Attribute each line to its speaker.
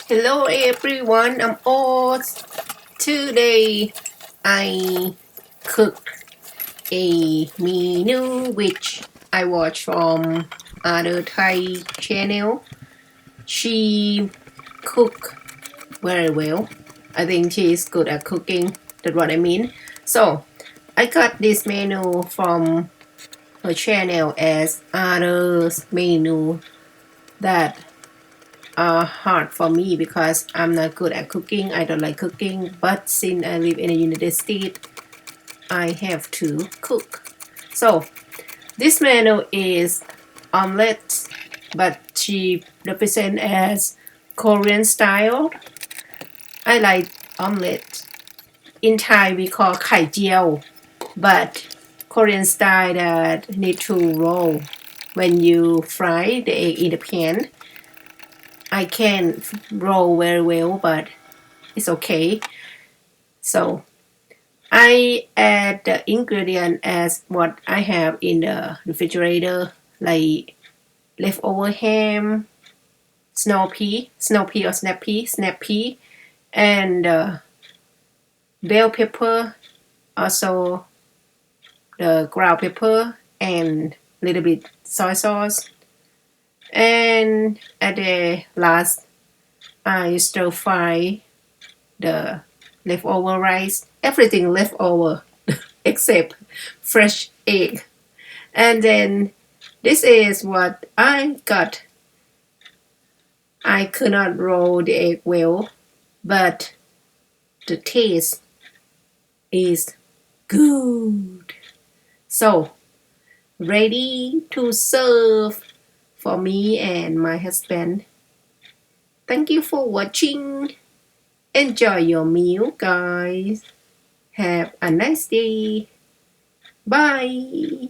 Speaker 1: Hello everyone, I'm Oz. Today I cooked a menu which I watched from other Thai channel. She cook very well. I think she is good at cooking. That's what I mean. So I got this menu from her channel as other menu that are hard for me because I'm not good at cooking. I don't like cooking, but since I live in the United States, I have to cook. So this menu is omelette, but she represent as Korean style. I like omelette. In Thai we call ไข่เจียว but Korean style that need to roll when you fry the egg in the pan. I can't roll very well, but it's okay. So I add the ingredient as what I have in the refrigerator, like leftover ham, snap pea, and bell pepper, also the ground pepper, and little bit soy sauce. And at the last, I stir fry the leftover rice, everything leftover except fresh egg. And then this is what I got. I could not roll the egg well, but the taste is good. So, ready to serve for me and my husband. Thank you for watching. Enjoy your meal, guys. Have a nice day. Bye.